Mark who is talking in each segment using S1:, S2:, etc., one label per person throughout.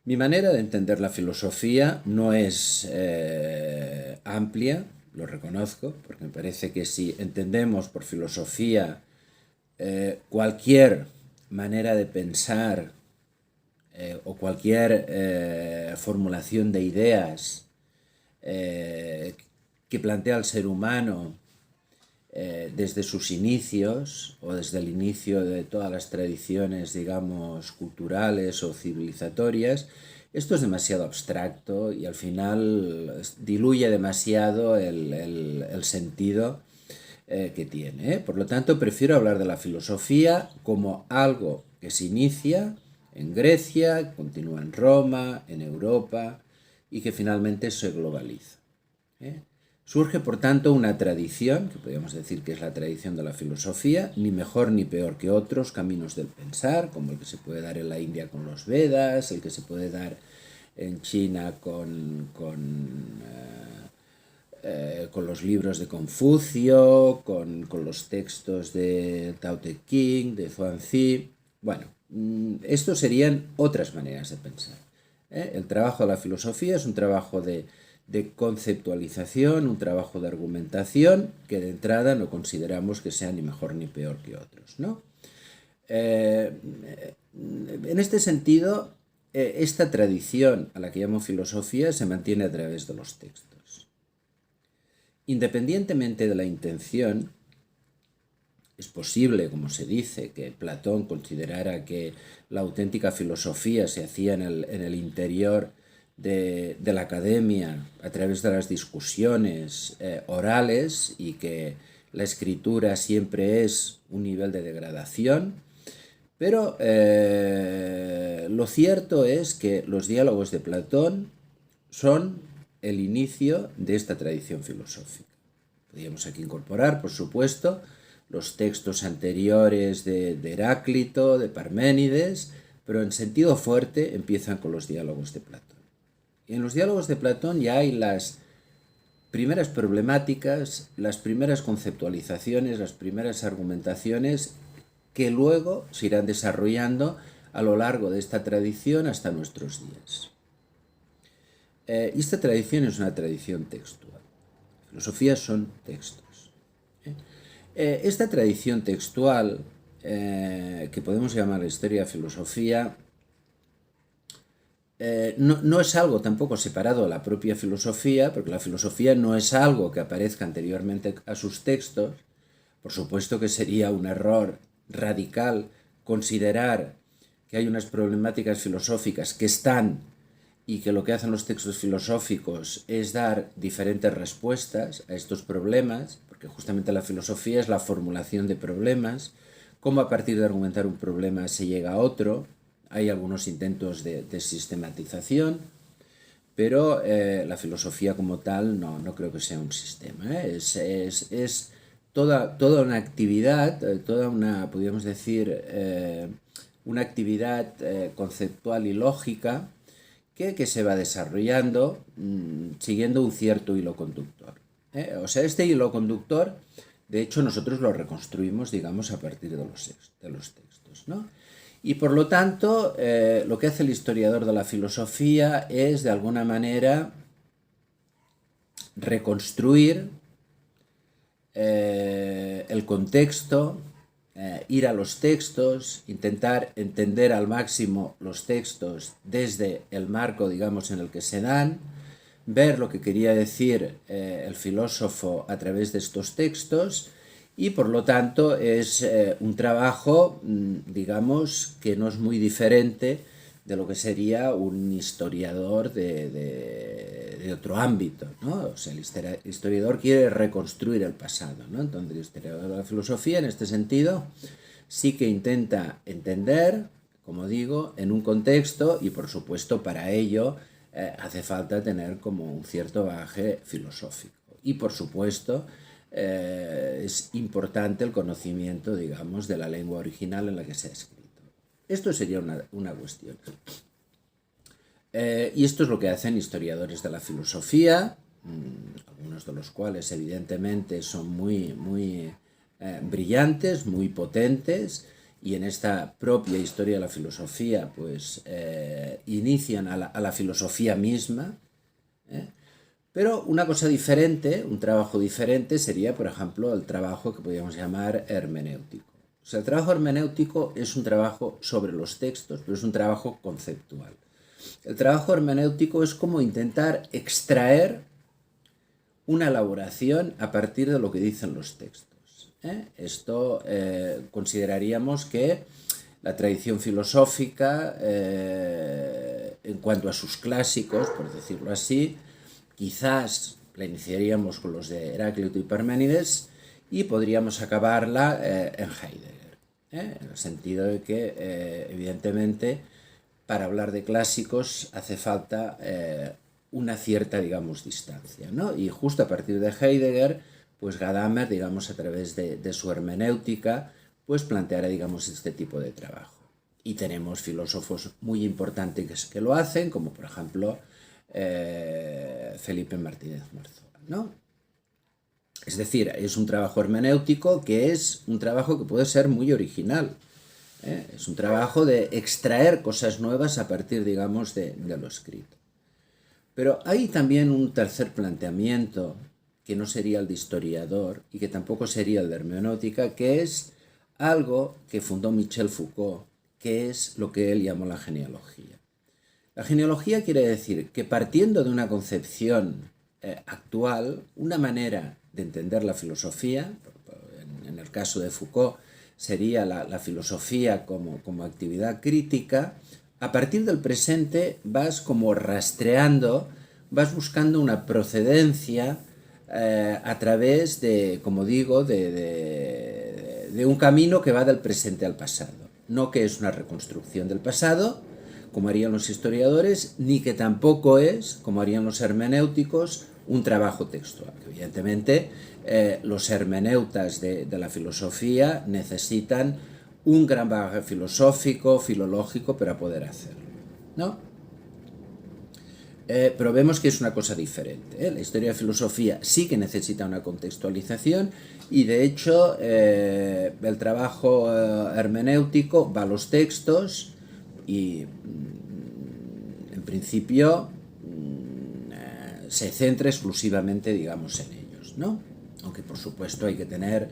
S1: Mi manera de entender la filosofía no es amplia, lo reconozco, porque me parece que si entendemos por filosofía cualquier manera de pensar o cualquier formulación de ideas eh, que plantea el ser humano desde sus inicios o desde el inicio de todas las tradiciones, digamos, culturales o civilizatorias, esto es demasiado abstracto y al final diluye demasiado el sentido que tiene. Por lo tanto, prefiero hablar de la filosofía como algo que se inicia en Grecia, continúa en Roma, en Europa y que finalmente se globaliza. ¿eh? Surge, por tanto, una tradición, que podríamos decir que es la tradición de la filosofía, ni mejor ni peor que otros caminos del pensar, como el que se puede dar en la India con los Vedas, el que se puede dar en China con los libros de Confucio, con los textos de Tao Te Ching, de Zhuangzi. Bueno, estos serían otras maneras de pensar. El trabajo de la filosofía es un trabajo de conceptualización, un trabajo de argumentación que de entrada no consideramos que sea ni mejor ni peor que otros, ¿no? Eh, en este sentido, esta tradición a la que llamo filosofía se mantiene a través de los textos. Independientemente de la intención, es posible, como se dice, que Platón considerara que la auténtica filosofía se hacía en el interior de la academia a través de las discusiones orales y que la escritura siempre es un nivel de degradación, pero lo cierto es que los diálogos de Platón son el inicio de esta tradición filosófica. Podríamos aquí incorporar, por supuesto, los textos anteriores de Heráclito, de Parménides, pero en sentido fuerte empiezan con los diálogos de Platón. Y en los diálogos de Platón ya hay las primeras problemáticas, las primeras conceptualizaciones, las primeras argumentaciones que luego se irán desarrollando a lo largo de esta tradición hasta nuestros días. Y esta tradición es una tradición textual. Filosofías son textos. Esta tradición textual, que podemos llamar historia de filosofía, no es algo tampoco separado de la propia filosofía, porque la filosofía no es algo que aparezca anteriormente a sus textos. Por supuesto que sería un error radical considerar que hay unas problemáticas filosóficas que están y que lo que hacen los textos filosóficos es dar diferentes respuestas a estos problemas, porque justamente la filosofía es la formulación de problemas, cómo a partir de argumentar un problema se llega a otro. Hay algunos intentos de sistematización, pero la filosofía como tal no creo que sea un sistema. Es toda una actividad, toda una, podríamos decir, una actividad conceptual y lógica que se va desarrollando siguiendo un cierto hilo conductor. O sea, este hilo conductor, de hecho, nosotros lo reconstruimos, digamos, a partir de los textos, ¿no? Y por lo tanto, lo que hace el historiador de la filosofía es, de alguna manera, reconstruir el contexto, ir a los textos, intentar entender al máximo los textos desde el marco, digamos, en el que se dan, ver lo que quería decir el filósofo a través de estos textos y por lo tanto es un trabajo, digamos, que no es muy diferente de lo que sería un historiador de otro ámbito, ¿no? O sea, el historiador quiere reconstruir el pasado, ¿no? Entonces, el historiador de la filosofía, en este sentido, sí que intenta entender, como digo, en un contexto y, por supuesto, para ello hace falta tener como un cierto bagaje filosófico. Y, por supuesto, es importante el conocimiento, digamos, de la lengua original en la que se ha escrito. Esto sería una cuestión. Y esto es lo que hacen historiadores de la filosofía, algunos de los cuales evidentemente son muy brillantes, muy potentes, y en esta propia historia de la filosofía, pues inician a la filosofía misma. Pero una cosa diferente, un trabajo diferente sería, por ejemplo, el trabajo que podríamos llamar hermenéutico. O sea, el trabajo hermenéutico es un trabajo sobre los textos, pero es un trabajo conceptual. El trabajo hermenéutico es como intentar extraer una elaboración a partir de lo que dicen los textos. Esto consideraríamos que la tradición filosófica, en cuanto a sus clásicos, por decirlo así, quizás la iniciaríamos con los de Heráclito y Parménides y podríamos acabarla en Heidegger, en el sentido de que, evidentemente, para hablar de clásicos hace falta una cierta, digamos, distancia, ¿no? Y justo a partir de Heidegger, pues Gadamer, digamos, a través de su hermenéutica, pues planteará, digamos, este tipo de trabajo. Y tenemos filósofos muy importantes que lo hacen, como por ejemplo Felipe Martínez Marzoa, ¿no? Es decir, es un trabajo hermenéutico que es un trabajo que puede ser muy original. Es un trabajo de extraer cosas nuevas a partir, digamos, de lo escrito. Pero hay también un tercer planteamiento que no sería el de historiador y que tampoco sería el de hermenéutica, que es algo que fundó Michel Foucault, que es lo que él llamó la genealogía. La genealogía quiere decir que partiendo de una concepción actual, una manera de entender la filosofía, en el caso de Foucault sería la filosofía como actividad crítica, a partir del presente vas como rastreando, vas buscando una procedencia a través de, como digo, de un camino que va del presente al pasado. No que es una reconstrucción del pasado, como harían los historiadores, ni que tampoco es, como harían los hermenéuticos, un trabajo textual. Evidentemente, los hermeneutas de la filosofía necesitan un gran bagaje filosófico, filológico, para poder hacerlo, ¿no? Pero vemos que es una cosa diferente. La historia de filosofía sí que necesita una contextualización y de hecho el trabajo hermenéutico va a los textos y en principio se centra exclusivamente, digamos, en ellos, ¿no? Aunque por supuesto hay que tener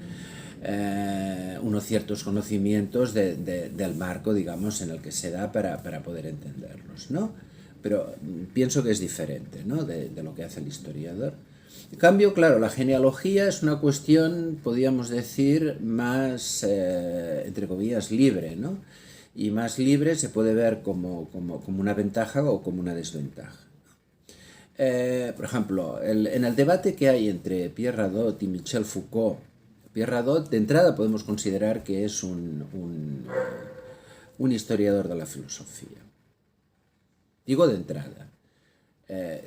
S1: unos ciertos conocimientos del marco, digamos, en el que se da para poder entenderlos, ¿no? Pero pienso que es diferente, ¿no? de lo que hace el historiador. En cambio, claro, la genealogía es una cuestión, podríamos decir, más, entre comillas, libre, ¿no? Y más libre se puede ver como una ventaja o como una desventaja. Por ejemplo, en el debate que hay entre Pierre Hadot y Michel Foucault, Pierre Hadot de entrada podemos considerar que es un historiador de la filosofía. Digo de entrada.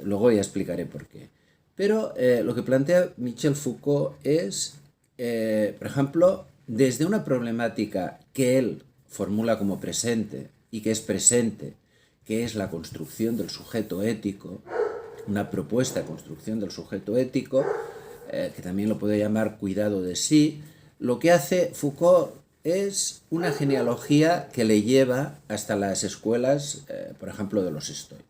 S1: Luego ya explicaré por qué. Pero lo que plantea Michel Foucault es, por ejemplo, desde una problemática que él formula como presente y que es la construcción del sujeto ético, una propuesta de construcción del sujeto ético, que también lo puede llamar cuidado de sí, lo que hace Foucault es una genealogía que le lleva hasta las escuelas, por ejemplo, de los estoicos.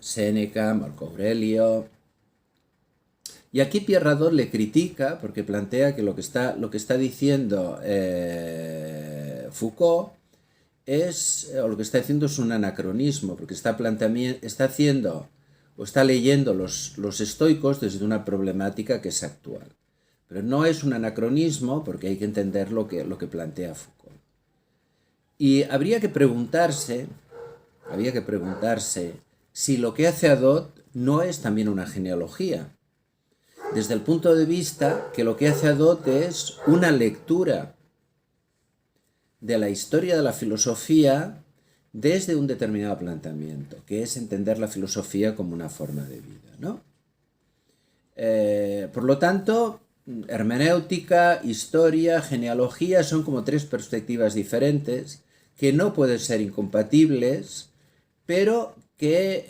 S1: Séneca, Marco Aurelio. Y aquí Pierre Hadot le critica porque plantea que lo que está diciendo Foucault o lo que está haciendo es un anacronismo, porque está haciendo o está leyendo los estoicos desde una problemática que es actual. Pero no es un anacronismo porque hay que entender lo que plantea Foucault. Y habría que preguntarse si lo que hace Hadot no es también una genealogía, desde el punto de vista que lo que hace Hadot es una lectura de la historia de la filosofía desde un determinado planteamiento, que es entender la filosofía como una forma de vida, ¿no? Por lo tanto, hermenéutica, historia, genealogía son como tres perspectivas diferentes que no pueden ser incompatibles, pero que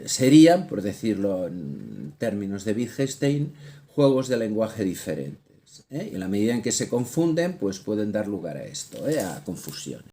S1: serían, por decirlo en términos de Wittgenstein, juegos de lenguaje diferentes. Y en la medida en que se confunden, pues pueden dar lugar a esto, a confusión.